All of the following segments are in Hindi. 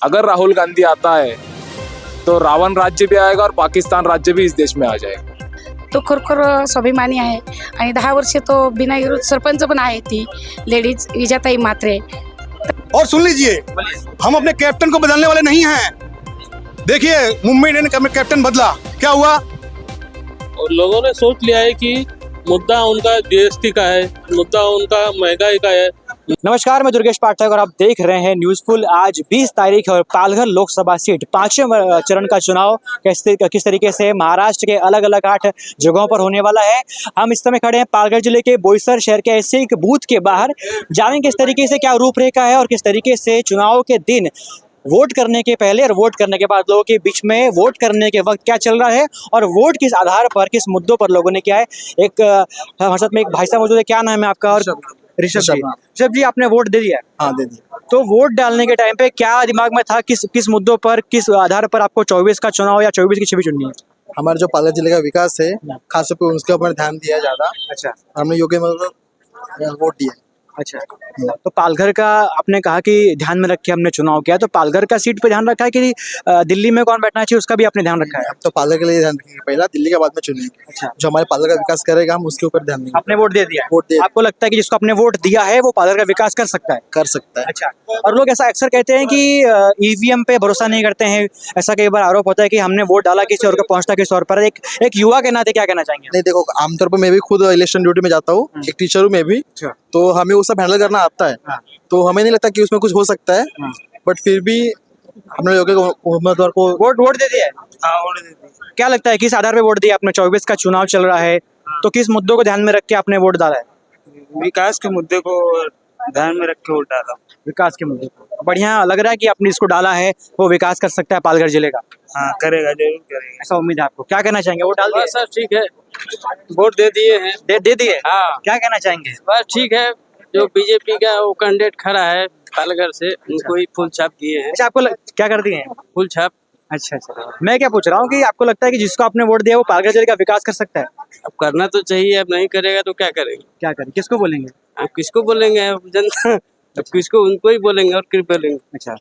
अगर राहुल गांधी आता है तो रावण राज्य भी आएगा और पाकिस्तान राज्य भी इस देश में आ जाएगा. तो खरोखर स्वाभिमानी आहे आणि 10 वर्ष तो बिना विरोध सरपंच पण आहे ती लेडीज विजयाताई म्हात्रे. और सुन लीजिए, हम अपने कैप्टन को बदलने वाले नहीं हैं. देखिए मुंबई इंडियंस का कैप्टन बदला, क्या हुआ? और लोगों ने सोच लिया है कि मुद्दा उनका जीएसटी का है, मुद्दा उनका महंगाई का है. नमस्कार, मैं दुर्गेश पाठक और आप देख रहे हैं न्यूज़फुल. आज 20 तारीख और पालघर लोकसभा सीट 5वें चरण का चुनाव किस तरीके से महाराष्ट्र के अलग अलग 8 जगहों पर होने वाला है. हम इस समय खड़े हैं पालघर जिले के बोईसर शहर के ऐसे एक बूथ के बाहर. जानेंगे किस तरीके से क्या रूपरेखा है और किस तरीके से चुनाव के दिन वोट करने के पहले और वोट करने के बाद लोगों के बीच में वोट करने के वक्त क्या चल रहा है और वोट किस आधार पर, किस मुद्दों पर लोगों ने किया है. हमारे साथ में एक भाई साहब मौजूद है. क्या नाम है आपका? और ऋषभ जी, आपने वोट दे दिया? हाँ, दे दिया. तो वोट डालने के टाइम पे क्या दिमाग में था, किस मुद्दों पर, किस आधार पर आपको 24 का चुनाव या 24 की छवि चुननी है? हमारे जो पालघर जिले का विकास है, खास तौर पर उसके ऊपर ध्यान दिया ज्यादा. अच्छा, हमने योग्य मतलब वोट दिया. अच्छा. तो पालघर का आपने कहा कि ध्यान में रख के हमने चुनाव किया, तो पालघर का सीट पे ध्यान रखा है कि दिल्ली में कौन बैठना चाहिए उसका भी आपने ध्यान रखा है? अब तो पालघर के लिए ध्यान रखेंगे, पहला दिल्ली के बाद में चुनेंगे. अच्छा. जो हमारे पालघर का विकास करेगा हम उसके ऊपर ध्यान देंगे. आपने वोट दे दिया? वोट दे आपको लगता है कि जिसको आपने वोट दिया है वो पालघर का विकास कर सकता है? कर सकता है. अच्छा. और लोग ऐसा अक्सर कहते हैं कि ईवीएम पे भरोसा नहीं करते हैं. ऐसा कई बार आरोप होता है कि हमने वोट डाला किसी और को पहुंचता किसी और पर. एक युवा के नाते क्या कहना चाहेंगे? नहीं, देखो, आमतौर पर मैं भी खुद इलेक्शन ड्यूटी में जाता हूँ, एक टीचर हूँ मैं भी. तो हमें वो सब हैंडल करना आता है. तो हमें नहीं लगता कि उसमें कुछ हो सकता है, बट फिर भी हमने योग्य उम्मीदवार को वोट दे दिया है. वोट दे दी. क्या लगता है किस आधार पे वोट दिया आपने? 24 का चुनाव चल रहा है तो किस मुद्दों को ध्यान में रख के आपने वोट डाला है? विकास के मुद्दे को ध्यान में रख के वोट डाला. विकास के मुद्दे को बढ़िया लग रहा है कि आपने इसको डाला है, वो विकास कर सकता है पालघर जिले का. हाँ, करेगा, जरूर करेगा. ऐसा उम्मीद है आपको. क्या कहना चाहेंगे? वोट डाल दिए? बस सर ठीक है, वोट दे दिए हैं. दे दिए. हाँ, क्या कहना चाहेंगे? बस ठीक है. जो बीजेपी का वो कैंडिडेट खड़ा है पालघर से, उनको ही फुल छाप दिए हैं. अच्छा, आपको क्या कर दिए हैं? फुल छाप. अच्छा. मैं क्या पूछ रहा हूँ कि आपको लगता है कि जिसको आपने वोट दिया वो पालघर जिले का विकास कर सकता है? अब करना तो चाहिए, अब नहीं करेगा तो क्या करेंगे? क्या करें, किसको बोलेंगे? अब किसको बोलेंगे? अब जनता अब किसको, उनको ही बोलेंगे और क्यों बोलेंगे. अच्छा.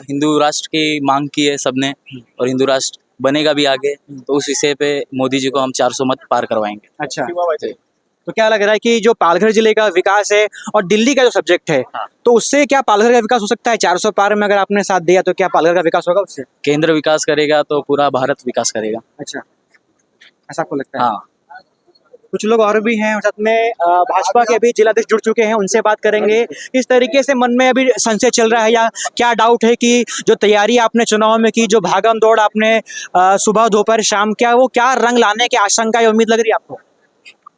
हिंदू राष्ट्र की मांग की है सबने और हिंदू राष्ट्र बनेगा भी आगे, तो उस विषय पे मोदी जी को हम 400 मत पार करवाएंगे. अच्छा. तो क्या लग रहा है कि जो पालघर जिले का विकास है और दिल्ली का जो सब्जेक्ट है, तो उससे क्या पालघर का विकास हो सकता है? 400 पार में अगर आपने साथ दिया तो क्या पालघर का विकास होगा उससे? केंद्र विकास करेगा तो पूरा भारत विकास करेगा. अच्छा, ऐसा आपको लगता है? हाँ. कुछ लोग और भी हैं साथ में, भाजपा के अभी जिलाध्यक्ष जुड़ चुके हैं, उनसे बात करेंगे. किस तरीके से मन में अभी संशय चल रहा है या क्या डाउट है कि जो तैयारी आपने चुनाव में की, जो भागम दौड़ आपने सुबह दोपहर शाम, क्या वो क्या रंग लाने की आशंका या उम्मीद लग रही है आपको?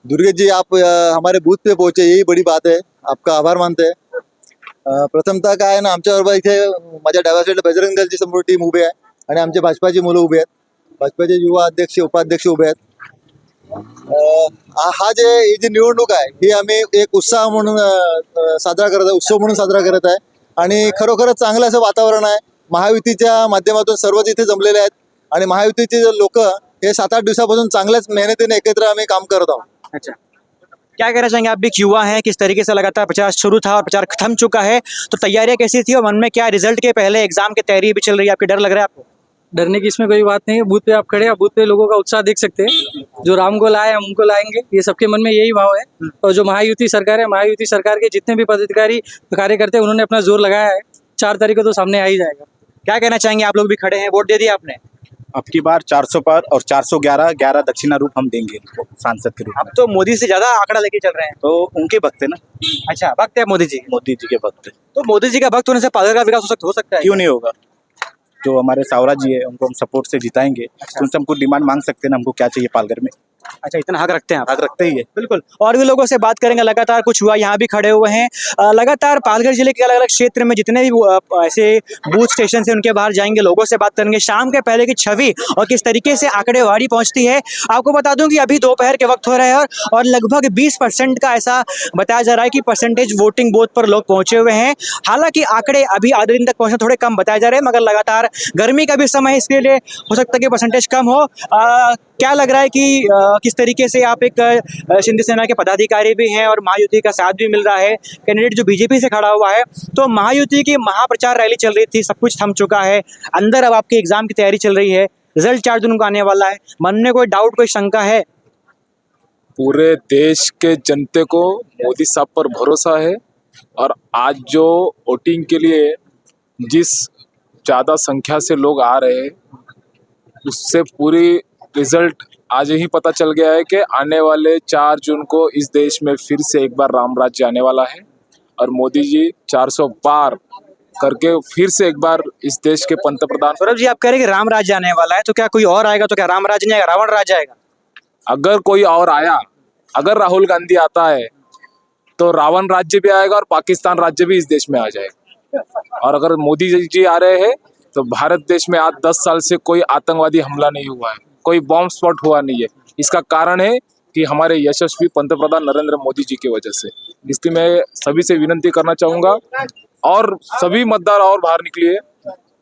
दुर्गेश जी, आप हमारे बूथ पे पहुंचे, यही बड़ी बात आहे. आपका आभार मानते हैं. प्रथमतः काय आहे ना, आमच्याबरोबर इथे माझ्या डाव्या साईडला बजरंग दलची समोर टीम उभी आहे आणि आमचे भाजपाची मुलं उभी आहेत. भाजपाचे युवा अध्यक्ष उपाध्यक्ष उभे आहेत. ही जी निवडणूक आहे ही आम्ही एक उत्साह म्हणून साजरा करत आहे, उत्सव म्हणून साजरा करत आहे आणि खरोखरच चांगलं असं वातावरण आहे. महायुतीच्या माध्यमातून सर्वच इथे जमलेले आहेत आणि महायुतीचे लोक हे 7-8 दिवसापासून चांगल्याच मेहनतीने एकत्र आम्ही काम करत आहोत. अच्छा, क्या कहना चाहेंगे? आप भी एक युवा हैं, किस तरीके से लगातार प्रचार शुरू था और प्रचार थम चुका है, तो तैयारियां कैसी थी और मन में क्या रिजल्ट के पहले एग्जाम की तैयारी भी चल रही है, आपकी डर लग रहा है आपको? डरने की इसमें कोई बात नहीं है. बूथ पे आप खड़े हैं, बूथ पे लोगों का उत्साह देख सकते हैं. जो राम को लाए हम उनको लाएंगे, ये सबके मन में यही भाव है. और जो महायुति सरकार है, महायुति सरकार के जितने भी पदाधिकारी कार्यकर्ता हैं, उन्होंने अपना जोर लगाया है. 4 तारीख को तो सामने आ ही जाएगा. क्या कहना चाहेंगे? आप लोग भी खड़े हैं, वोट दे दिया आपने? अब की बार 400 पर और 411 दक्षिणा रूप हम देंगे सांसद के रूप अब तो मोदी से ज्यादा आंकड़ा लेके चल रहे हैं. तो उनके भक्त है ना. अच्छा, भक्त है मोदी जी? मोदी जी के भक्त है. तो मोदी जी का भक्त होने से पालघर का विकास हो सकता है? क्यों नहीं होगा? जो हमारे सावरा जी है उनको हम सपोर्ट से जिताएंगे. उनसे हमको डिमांड मांग सकते हैं ना, हमको क्या चाहिए पालघर में. अच्छा, इतना हक रखते हैं आप? हक रखते ही है. बिल्कुल. और भी लोगों से बात करेंगे. लगातार कुछ हुआ, यहाँ भी खड़े हुए हैं. लगातार पालघर जिले के अलग अलग क्षेत्र में जितने भी ऐसे बूथ स्टेशन से उनके बाहर जाएंगे, लोगों से बात करेंगे. शाम के पहले की छवि और किस तरीके से आंकड़ेवारी पहुंचती है. आपको बता दूं कि अभी दोपहर के वक्त हो रहा है और लगभग 20% का ऐसा बताया जा रहा है कि परसेंटेज वोटिंग बूथ पर लोग पहुंचे हुए हैं. हालांकि आंकड़े अभी आधे दिन तक पहुंचना थोड़े कम बताए जा रहे हैं, मगर लगातार गर्मी का भी समय है, इसके लिए हो सकता है कि परसेंटेज कम हो. क्या लग रहा है कि किस तरीके से आप एक शिंदे सेना के पदाधिकारी भी हैं और महायुति का साथ भी मिल रहा है, कैंडिडेट जो बीजेपी से खड़ा हुआ है, तो महायुति की महाप्रचार रैली चल रही थी, सब कुछ थम चुका है, अंदर अब आपकी एग्जाम की तैयारी चल रही है, रिजल्ट 4 दिन को आने वाला है, मन में कोई डाउट कोई शंका है? पूरे देश के जनते को मोदी साहब पर भरोसा है और आज जो वोटिंग के लिए जिस ज़्यादा संख्या से लोग आ रहे हैं उससे पूरी रिजल्ट आज ही पता चल गया है कि आने वाले 4 जून को इस देश में फिर से एक बार राम राज्य आने वाला है और मोदी जी 400 पार करके फिर से एक बार इस देश के पंतप्रधान। सौरभ जी, आप कह रहे हैं कि राम राज्य आने वाला है, तो क्या कोई और आएगा? तो क्या राम राज्य नहीं आएगा, रावण राज्य आएगा? अगर कोई और आया, अगर राहुल गांधी आता है तो रावण राज्य भी आएगा और पाकिस्तान राज्य भी इस देश में आ जाएगा। और अगर मोदी जी आ रहे हैं तो भारत देश में आज 10 साल से कोई आतंकवादी हमला नहीं हुआ है, कोई बॉम्ब स्पॉट हुआ नहीं है। इसका कारण है कि हमारे यशस्वी पंतप्रधान नरेंद्र मोदी जी की वजह से। इसलिए मैं सभी से विनती करना चाहूँगा और सभी मतदार और बाहर निकलिए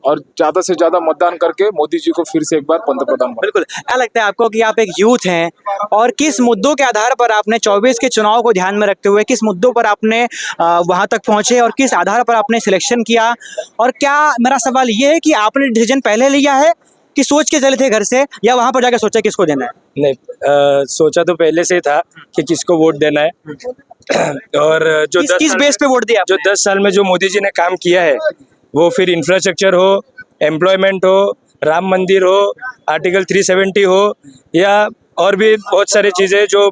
और ज़्यादा से ज़्यादा मतदान करके मोदी जी को फिर से एक बार पंतप्रधान बनाएं। बिल्कुल। क्या लगता है आपको कि आप एक यूथ हैं और किस मुद्दों के आधार पर आपने 24 के चुनाव को ध्यान में रखते हुए किस मुद्दों पर आपने वहां तक पहुंचे और किस आधार पर आपने सिलेक्शन किया? और क्या मेरा सवाल ये है कि आपने डिसीजन पहले लिया है कि सोच के चले थे घर से, या वहां पर जाकर सोचा किसको देना है? नहीं, सोचा तो पहले से था कि किसको वोट देना है। और जो किस बेस पे वोट दिया? जो 10 साल में जो मोदी जी ने काम किया है, वो फिर इंफ्रास्ट्रक्चर हो, एम्प्लॉयमेंट हो, राम मंदिर हो, आर्टिकल 370 हो, या और भी बहुत सारी चीज़ें, जो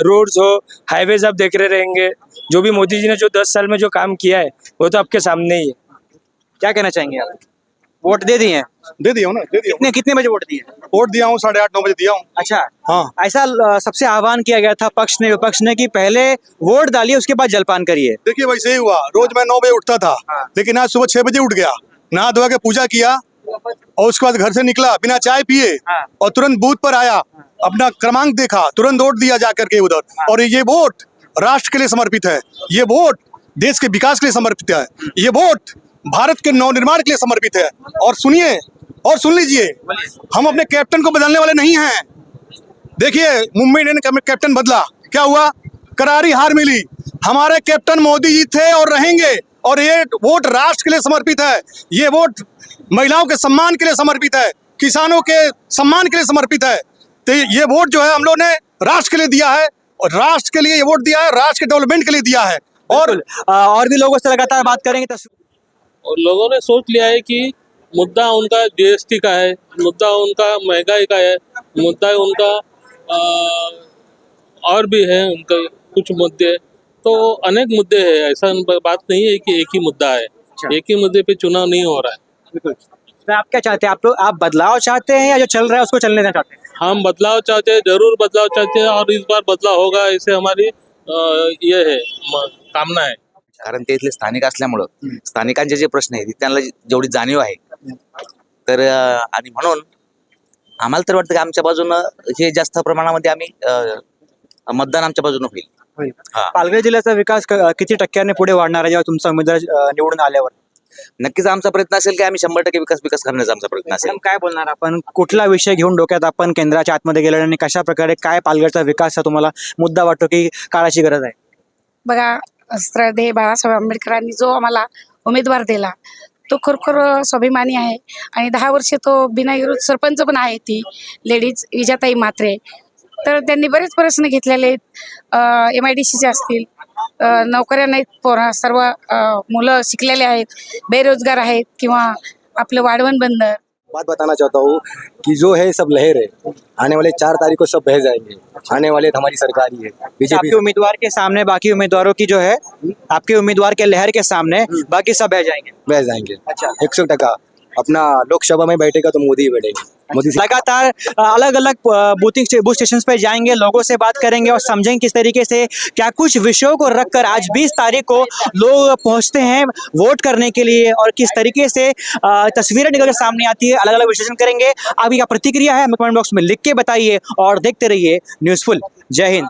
रोड्स हो, हाईवेज आप देख रहे रहेंगे। जो भी मोदी जी ने जो 10 साल में जो काम किया है वो तो आपके सामने ही है। क्या कहना चाहेंगे आप? वोट दे दिए हैं? दे दिया हूँ ना, दे दिया। कितने बजे वोट दिए? वोट दिया हूँ 8:30-9 बजे दिया हूँ। अच्छा, हाँ, ऐसा सबसे आह्वान किया गया था पक्ष ने विपक्ष ने कि पहले वोट डालिए उसके बाद जलपान करिए। देखिए वैसे ही हुआ। रोज मैं 9 बजे उठता था, लेकिन आज सुबह 6 बजे उठ गया, नहा धोआ के पूजा किया और उसके बाद घर से निकला बिना चाय पिए और तुरंत बूथ पर आया, अपना क्रमांक देखा, तुरंत वोट दिया जाकर के उधर। और ये वोट राष्ट्र के लिए समर्पित है, ये वोट देश के विकास के लिए समर्पित है, ये वोट भारत के नवनिर्माण के लिए समर्पित है। और सुनिए और सुन लीजिए, हम अपने कैप्टन को बदलने वाले नहीं हैं। देखिए मुंबई इंडियंस का कैप्टन बदला, क्या हुआ? करारी हार मिली। हमारे कैप्टन मोदी जी थे और रहेंगे, और ये वोट राष्ट्र के लिए समर्पित है, ये वोट महिलाओं के सम्मान के लिए समर्पित है, किसानों के सम्मान के लिए समर्पित है। तो ये वोट जो है हम लोग ने राष्ट्र के लिए दिया है, और राष्ट्र के लिए ये वोट दिया है, राष्ट्र के डेवलपमेंट के लिए दिया है। और भी लोगों से लगातार बात करेंगे। और लोगों ने सोच लिया है कि मुद्दा उनका जीएसटी का है, मुद्दा उनका महंगाई का है, मुद्दा उनका और भी है उनका कुछ मुद्दे, तो अनेक मुद्दे हैं। ऐसा बात नहीं है कि एक ही मुद्दा है, एक ही मुद्दे पे चुनाव नहीं हो रहा है। तो आप क्या चाहते हैं? आप बदलाव चाहते हैं या जो चल रहा है उसको चलने देना चाहते हैं? हम बदलाव चाहते हैं, जरूर बदलाव चाहते हैं, और इस बार बदलाव होगा ऐसे हमारी ये है कामना है। कारण ते इथले स्थानिक असल्यामुळं स्थानिकांचे जे प्रश्न आहेत त्यांना जेवढी जाणीव आहे, तर आणि म्हणून आम्हाला तर वाटतं की आमच्या बाजूनं हे जास्त प्रमाणामध्ये आम्ही मतदान आमच्या बाजूनं होईल। पालघर जिल्ह्याचा विकास किती टक्क्याने पुढे वाढणार आहे जेव्हा तुमचा उमेदवार निवडून आल्यावर? नक्कीच आमचा प्रयत्न असेल की आम्ही 100% विकास करण्याचा आमचा प्रयत्न असेल। काय बोलणार आपण? कुठला विषय घेऊन डोक्यात आपण केंद्राच्या आतमध्ये गेलेला आणि कशा प्रकारे काय पालघरचा विकास हा तुम्हाला मुद्दा वाटतो की काळाची गरज आहे? बघा, श्रद्धेय बाळासाहेब आंबेडकरांनी जो आम्हाला उमेदवार दिला तो खरोखर स्वाभिमानी आहे आणि 10 वर्षे तो बिनविरोध सरपंच पण आहे ती लेडीज विजाताई म्हात्रे. तर त्यांनी बरेच प्रश्न घेतलेले आहेत, MIDCचे असतील, नोकऱ्या नाहीत, सर्व मुलं शिकलेले आहेत, बेरोजगार आहेत, किंवा आपलं वाढवण बंदर। बात बताना चाहता हूँ कि जो है सब लहर है, आने वाले 4 तारीख को सब बह जाएंगे, आने वाले हमारी सरकार ही है। बीजेपी आपके उम्मीदवार के सामने बाकी उम्मीदवारों की जो है, आपके उम्मीदवार के लहर के सामने बाकी सब बह जाएंगे। अच्छा, 100% अपना लोकसभा में बैठेगा तो मोदी ही बैठेंगे। मोदी लगातार अलग अलग बूथ स्टेशन पे जाएंगे, लोगों से बात करेंगे और समझेंगे किस तरीके से क्या कुछ विषयों को रखकर आज 20 तारीख को लोग पहुंचते हैं वोट करने के लिए और किस तरीके से तस्वीरें निकल कर सामने आती है। अलग अलग विश्लेषण करेंगे। आपकी क्या प्रतिक्रिया है हमें कमेंट बॉक्स में लिख के बताइए और देखते रहिए न्यूज़फुल। जय हिंद।